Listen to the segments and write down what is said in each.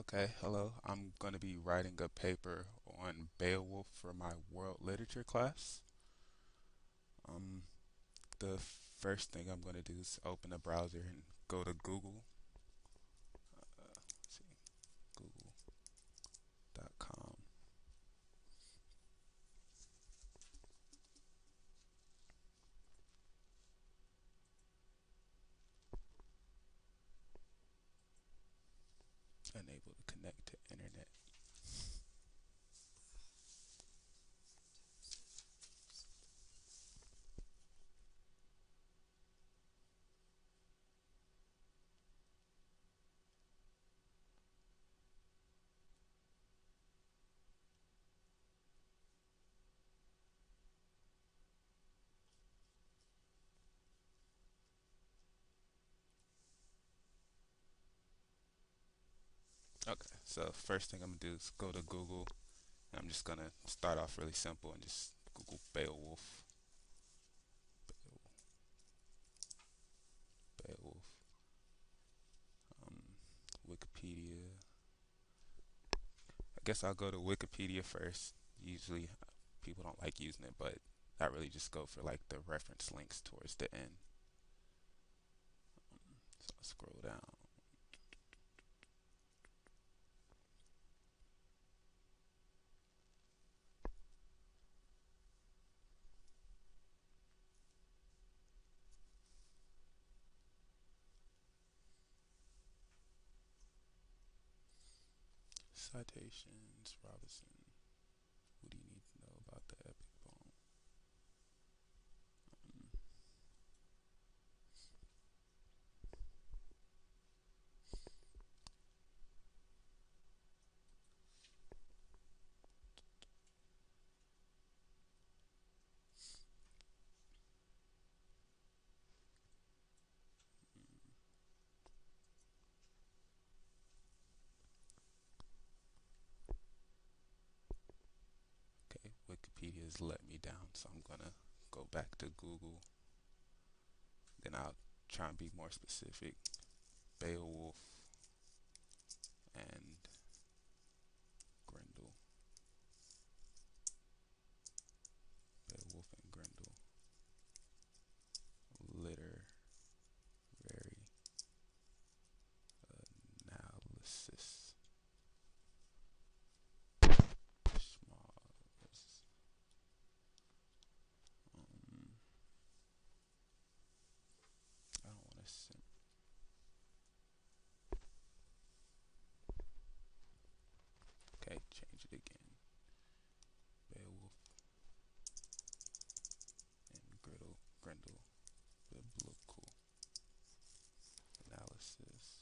Okay, hello. I'm going to be writing a paper on Beowulf for my world literature class. Um, the first thing I'm going to do is open a browser and go to Google. Let's see, google.com. Unable to connect to internet. Okay, so first thing I'm going to do is go to Google. And I'm just going to start off really simple and just Google Beowulf. Beowulf. Um, Wikipedia. I guess I'll go to Wikipedia first. Usually people don't like using it, but I really just go for like the reference links towards the end. So I'll scroll down. Citations, Robinson. What do you need to know about the epic poem? Um, okay, Wikipedia has let me down, so I'm gonna go back to Google. Then I'll try and be more specific. Beowulf and Grendel. Beowulf and Grendel. Literary analysis. Small. Um, I don't want to sim. Okay, change it again. Beowulf and Grendel. Biblical analysis.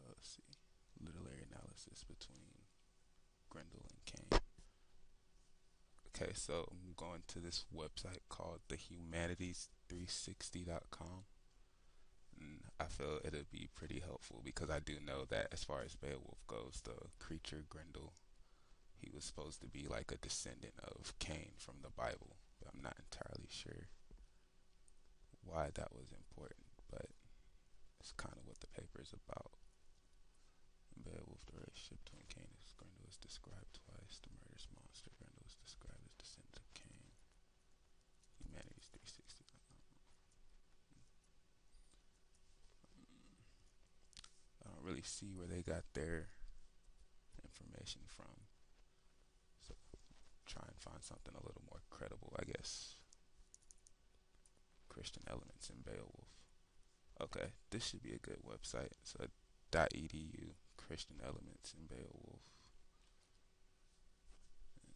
Let's see. Literary analysis between Grendel and Cain. Okay, so I'm going to this website called thehumanities360.com. And I feel it'll be pretty helpful because I do know that as far as Beowulf goes, the creature Grendel, he was supposed to be like a descendant of Cain from the Bible. But I'm not entirely sure why that was important, but it's kind of what the paper is about. In Beowulf, the relationship between Cain and Grendel is described twice. The murderous monster Grendel is described as descendant of Cain. Humanities 360. I don't really see where they got their information from. So try and find something a little more credible, I guess. Christian elements in Beowulf. Okay, this should be a good website. So .edu, Christian elements in Beowulf. And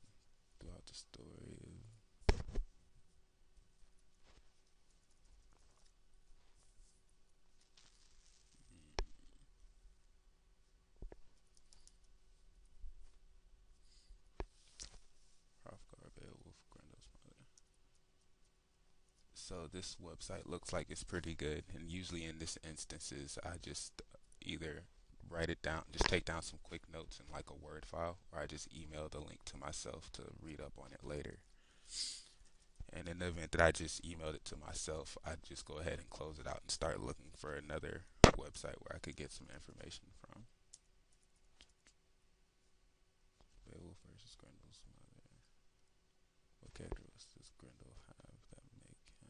throughout the story of Hrothgar, Beowulf, Grendel's mother. So this website looks like it's pretty good, and usually in this instances, I just either write it down, just take down some quick notes in like a Word file, or I just email the link to myself to read up on it later. And in the event that I just emailed it to myself, I'd just go ahead and close it out and start looking for another website where I could get some information from. Beowulf versus Grendel's mother. What characteristics does Grendel have that make him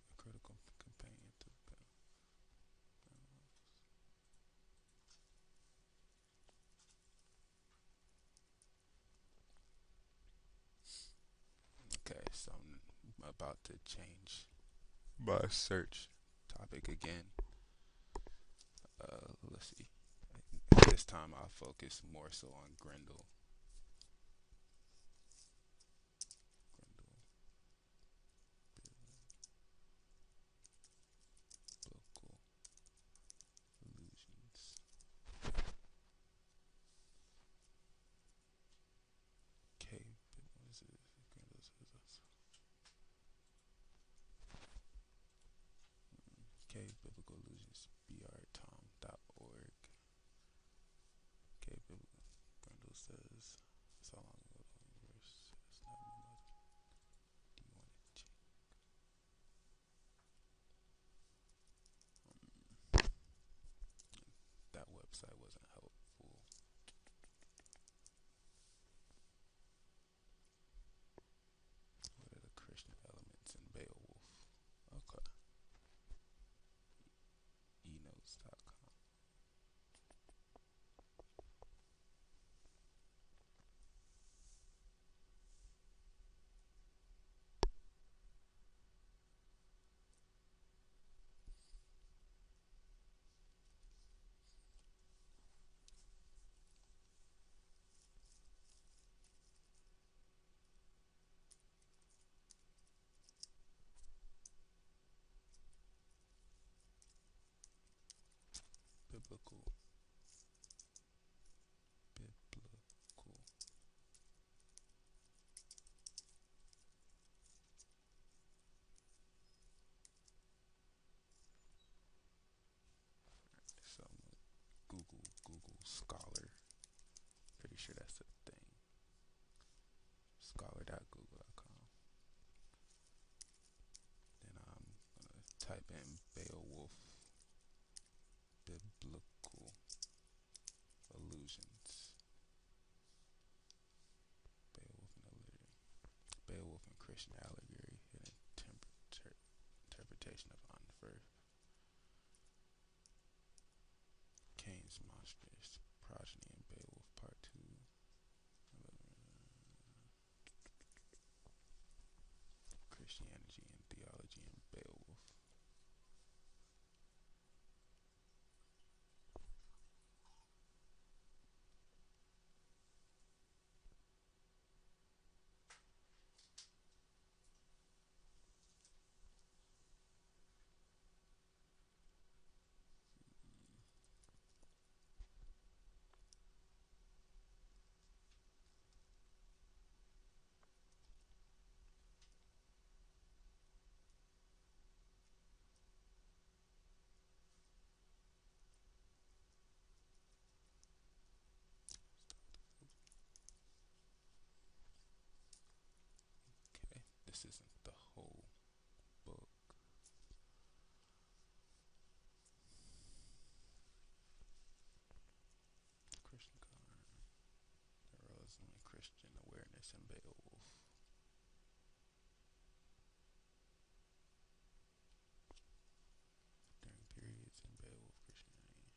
a critical companion to Okay, so I'm about to change my search topic again. Let's see. This time I'll focus more so on Grendel. Grendel biblical illusions. Okay, what is it? Grendel says okay, biblical illusions. brtom.org. Okay, Grendel says so long ago the universe has not been much. Do you want to check? That website wasn't helpful. What are the Christian elements in Beowulf? Okay, enotes.com. Biblical, biblical. So Google Scholar. Pretty sure that's a thing. Scholar.google.com. Then I'm gonna type in Beowulf biblical illusions. Beowulf and allegory. Beowulf and Christian allegory. Hidden interpretation of Unfer. Cain's monstrous progeny in Beowulf Part 2. Christianity and theology in Beowulf. Okay, this isn't the whole book. Christian heroism and Christian awareness in Beowulf. During periods in Beowulf Christianity.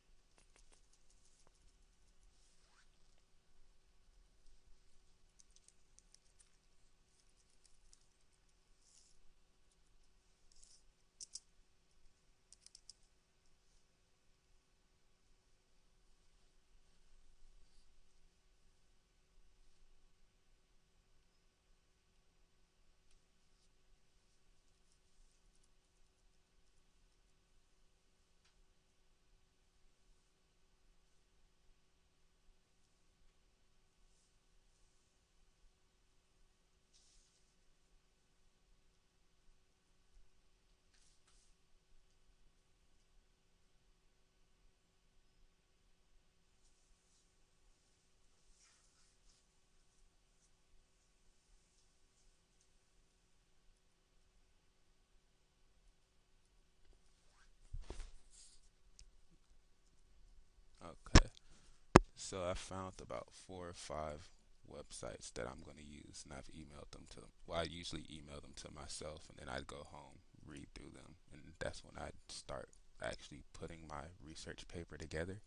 So I found about 4 or 5 websites that I'm going to use, and I've emailed them to them. Well, I usually email them to myself, and then I'd go home, read through them, and that's when I'd start actually putting my research paper together.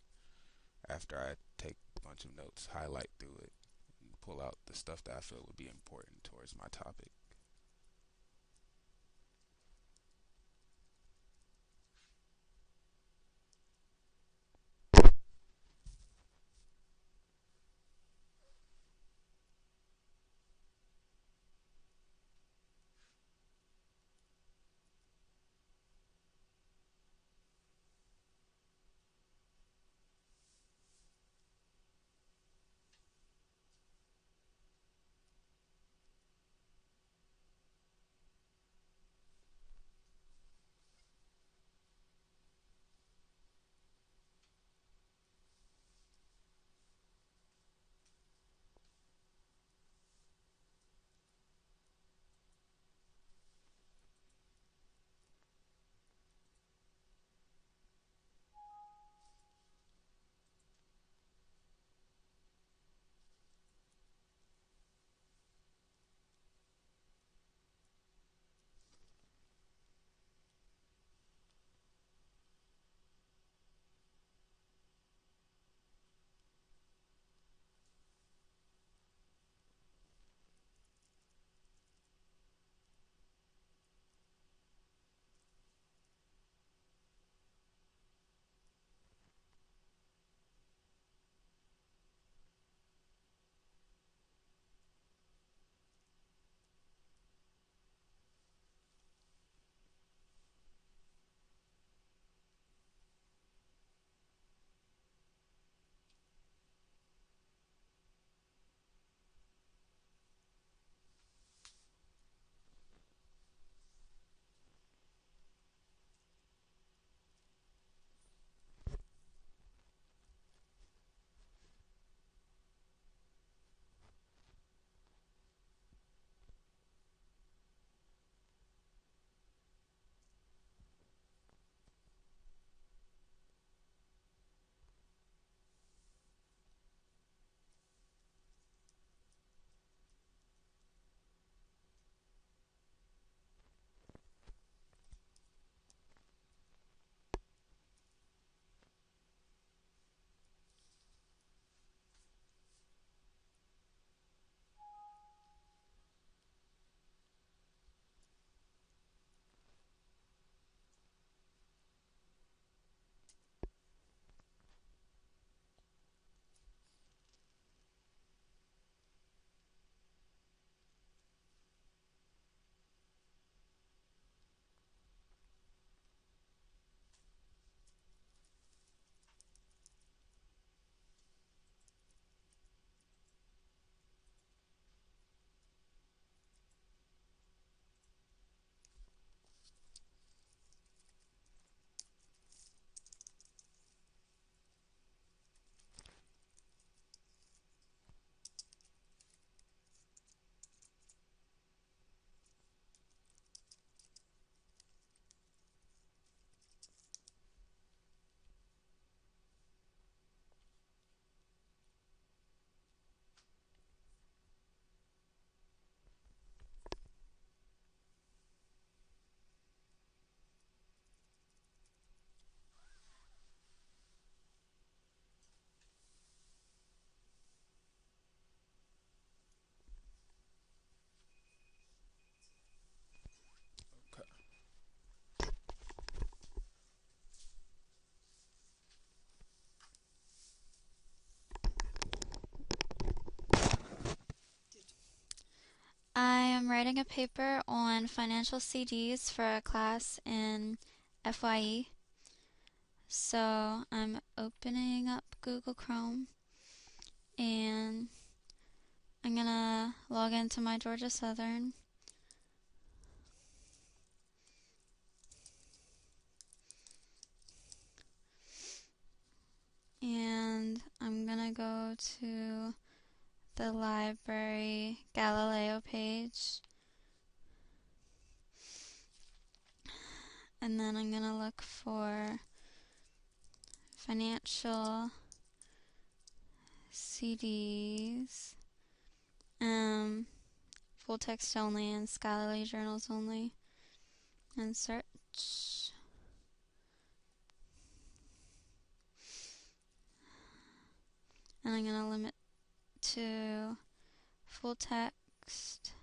After I take a bunch of notes, highlight through it, and pull out the stuff that I feel would be important towards my topic. Okay. I am writing a paper on financial CDs for a class in FYE. So I'm opening up Google Chrome and I'm gonna log into my Georgia Southern and I'm gonna go to the library Galileo page and then I'm gonna look for financial CDs, um, full text only and scholarly journals only, and search. And I'm going to limit to full text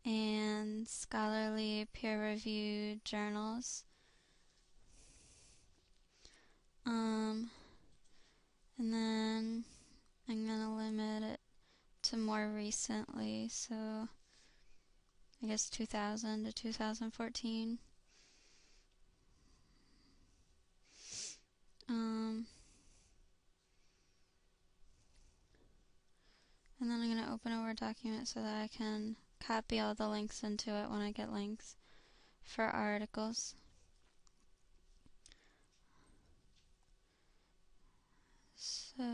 and scholarly peer-reviewed journals. And then I'm going to limit it to more recently, so I guess 2000 to 2014. And then I'm going to open a Word document so that I can copy all the links into it when I get links for articles. So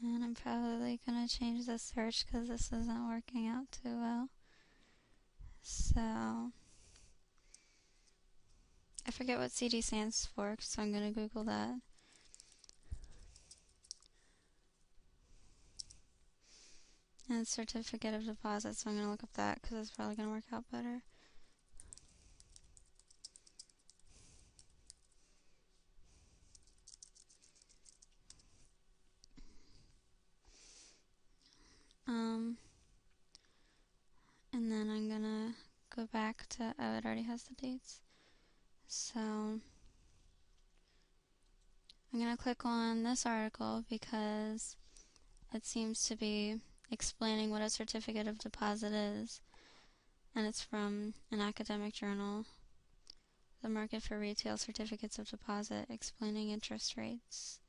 and I'm probably going to change the search because this isn't working out too well. So I forget what CD stands for, so I'm going to Google that. And certificate of deposit, so I'm going to look up that because it's probably going to work out better. And then I'm going to go back to, oh, it already has the dates. So I'm going to click on this article because it seems to be explaining what a certificate of deposit is, and it's from an academic journal, The Market for Retail Certificates of Deposit, explaining interest rates.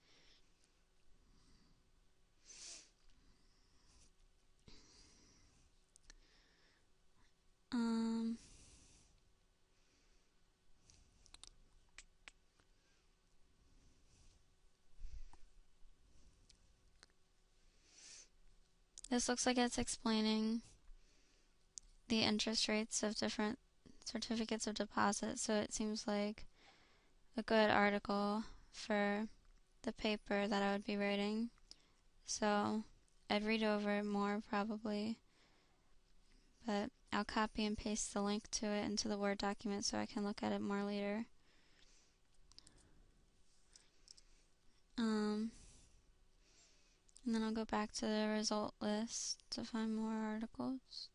This looks like it's explaining the interest rates of different certificates of deposit, so it seems like a good article for the paper that I would be writing. So I'd read over it more probably, but I'll copy and paste the link to it into the Word document so I can look at it more later. And then I'll go back to the result list to find more articles.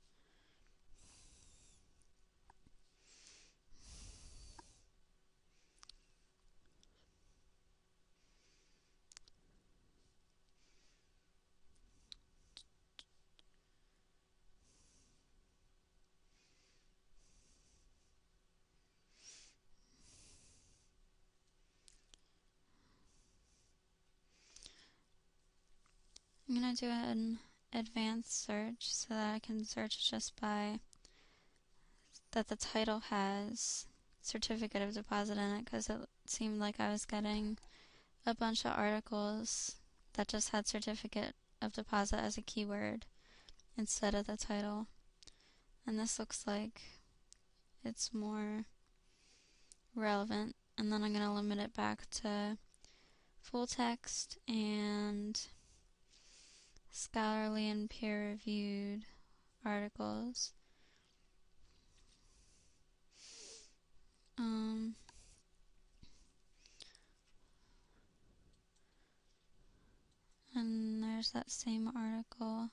I'm going to do an advanced search so that I can search just by that the title has certificate of deposit in it, because it seemed like I was getting a bunch of articles that just had certificate of deposit as a keyword instead of the title. And this looks like it's more relevant. And then I'm going to limit it back to full text and scholarly and peer-reviewed articles. And there's that same article.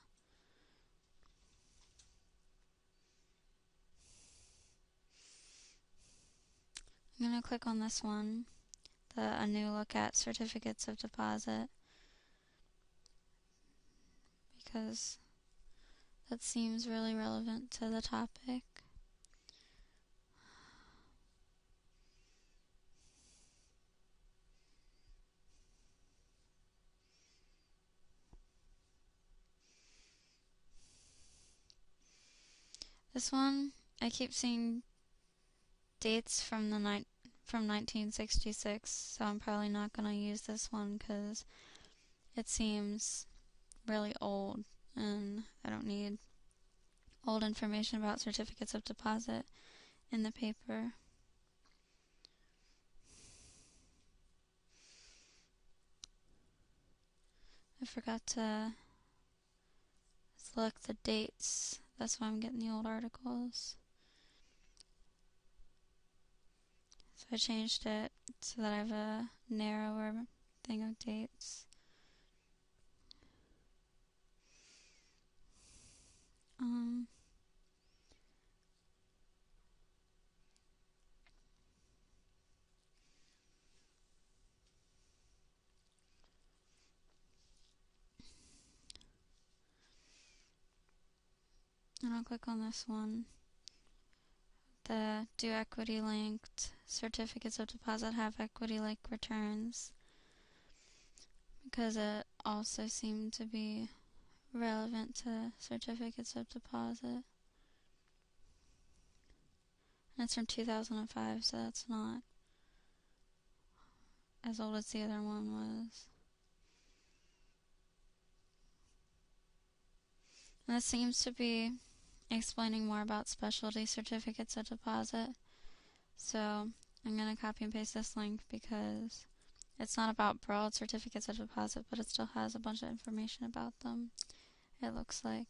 I'm going to click on this one, a new look at certificates of deposit, because that seems really relevant to the topic. This one, I keep seeing dates from the from 1966, so I'm probably not going to use this one because it seems really old and I don't need old information about certificates of deposit in the paper. I forgot to select the dates. That's why I'm getting the old articles. So I changed it so that I have a narrower thing of dates. Um, and I'll click on this one. The do equity linked certificates of deposit have equity linked returns because it also seemed to be relevant to certificates of deposit. And it's from 2005, so that's not as old as the other one was. And this seems to be explaining more about specialty certificates of deposit. So I'm going to copy and paste this link because it's not about broad certificates of deposit, but it still has a bunch of information about them, it looks like.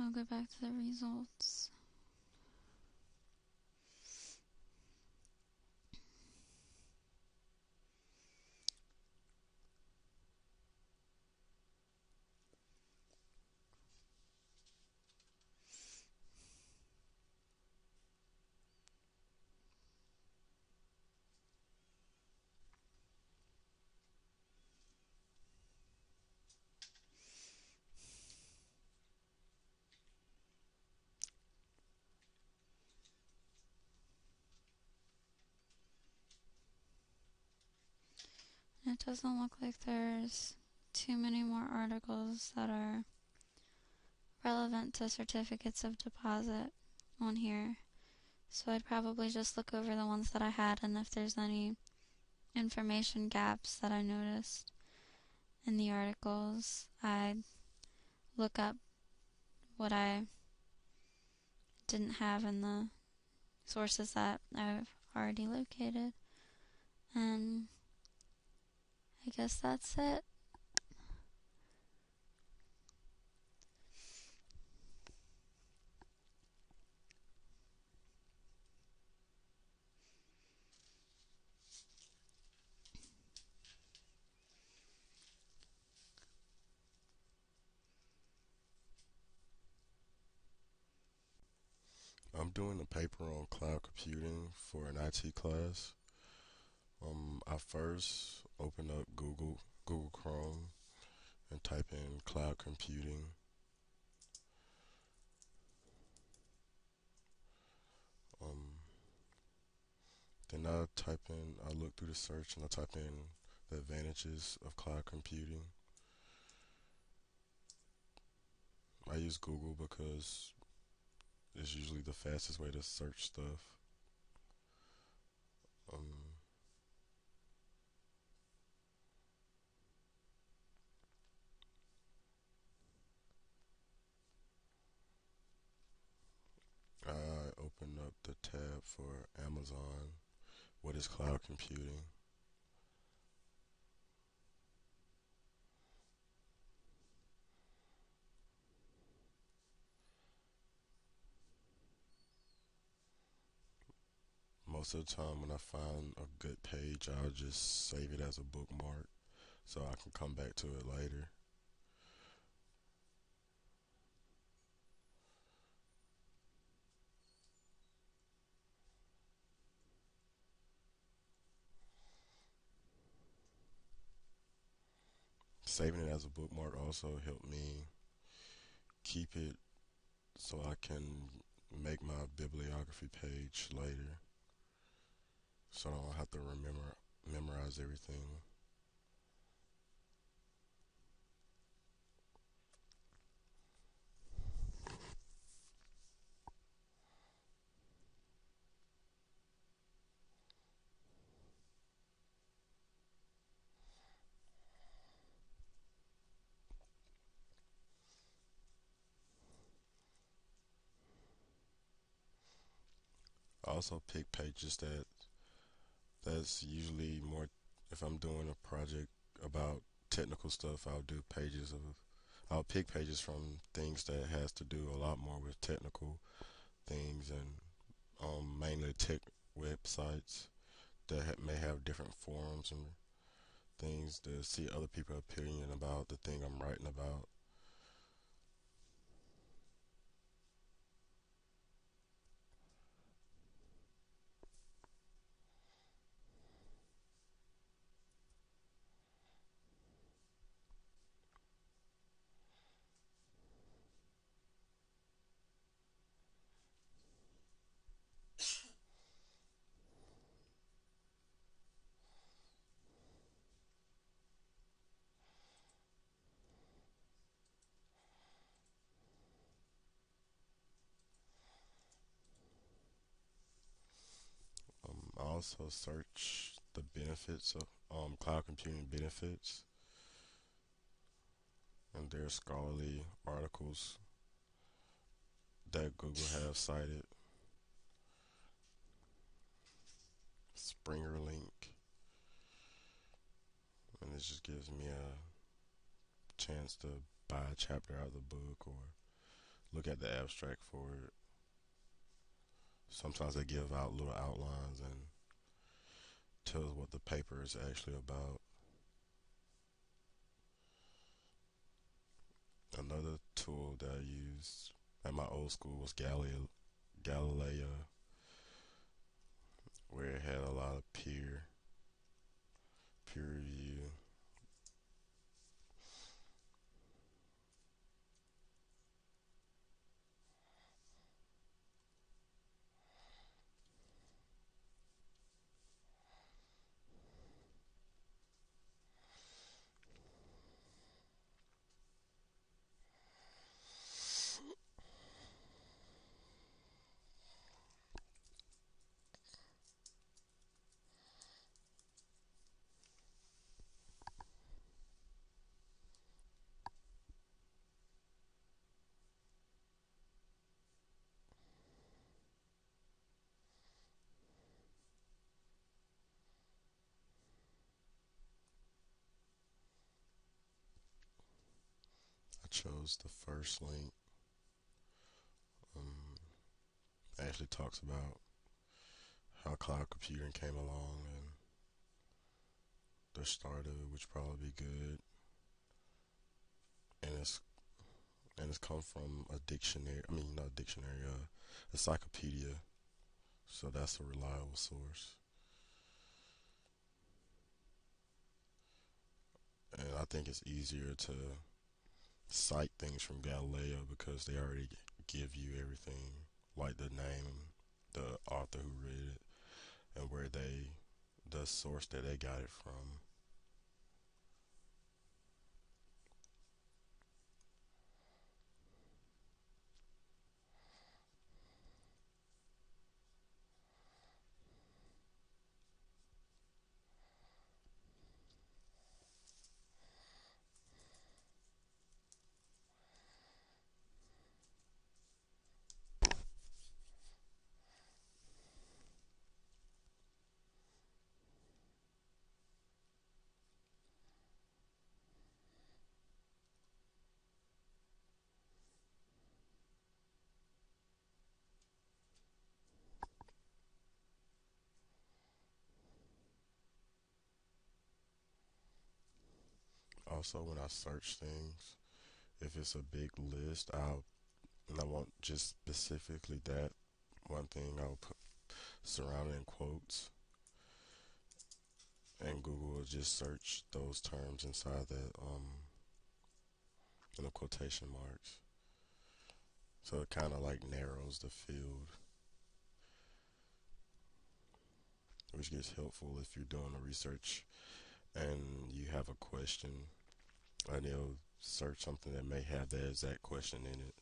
I'll go back to the results. It doesn't look like there's too many more articles that are relevant to certificates of deposit on here. So I'd probably just look over the ones that I had, and if there's any information gaps that I noticed in the articles, I'd look up what I didn't have in the sources that I've already located. And I guess that's it. I'm doing a paper on cloud computing for an IT class. I first open up Google Chrome and type in cloud computing. Um, then I look through the search and I type in the advantages of cloud computing. I use Google because it's usually the fastest way to search stuff. Um, I open up the tab for Amazon. What is cloud computing? Most of the time, when I find a good page, I'll just save it as a bookmark so I can come back to it later. Saving it as a bookmark also helped me keep it so I can make my bibliography page later so I don't have to memorize everything. also pick pages that's usually more. If I'm doing a project about technical stuff, I'll pick pages from things that has to do a lot more with technical things and mainly tech websites that may have different forums and things to see other people's opinion about the thing I'm writing about. I also search the benefits of cloud computing benefits, and there's scholarly articles that Google have cited. Springer link, and this just gives me a chance to buy a chapter out of the book or look at the abstract for it. Sometimes they give out little outlines and tell us what the paper is actually about. Another tool that I used at my old school was Galileo, where it had a lot of peer review. I chose the first link. Um, actually talks about how cloud computing came along and the start of it, which probably be good. And it's come from a dictionary. I mean, not a dictionary, a encyclopedia. So that's a reliable source. And I think it's easier to cite things from Galileo because they already give you everything, like the name, the author who read it, and the source that they got it from. Also, when I search things, if it's a big list, and I want just specifically that one thing, I'll put surrounded in quotes, and Google will just search those terms inside that in the quotation marks. So it kind of like narrows the field, which gets helpful if you're doing a research and you have a question, and it'll search something that may have that exact question in it.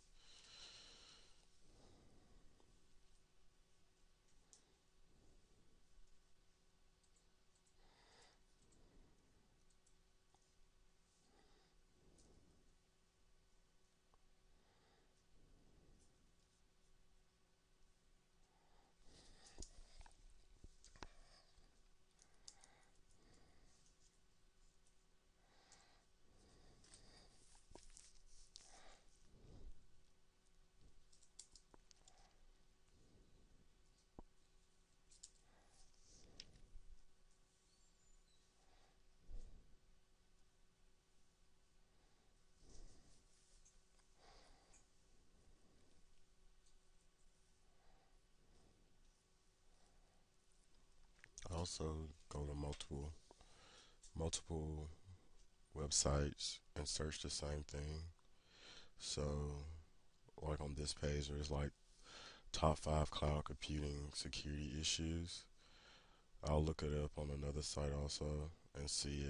also go to multiple websites and search the same thing. So, like on this page, there's like top 5 cloud computing security issues. I'll look it up on another site also and see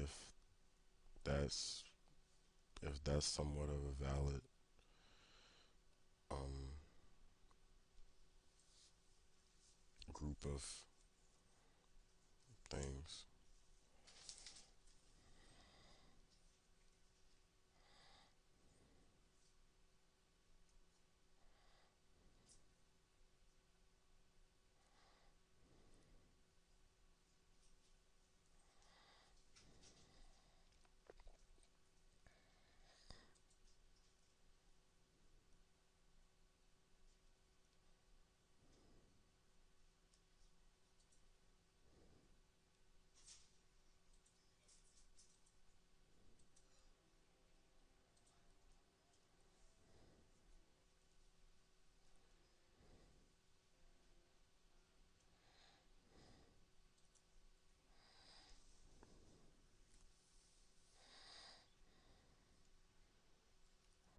that's if that's somewhat of a valid um, group of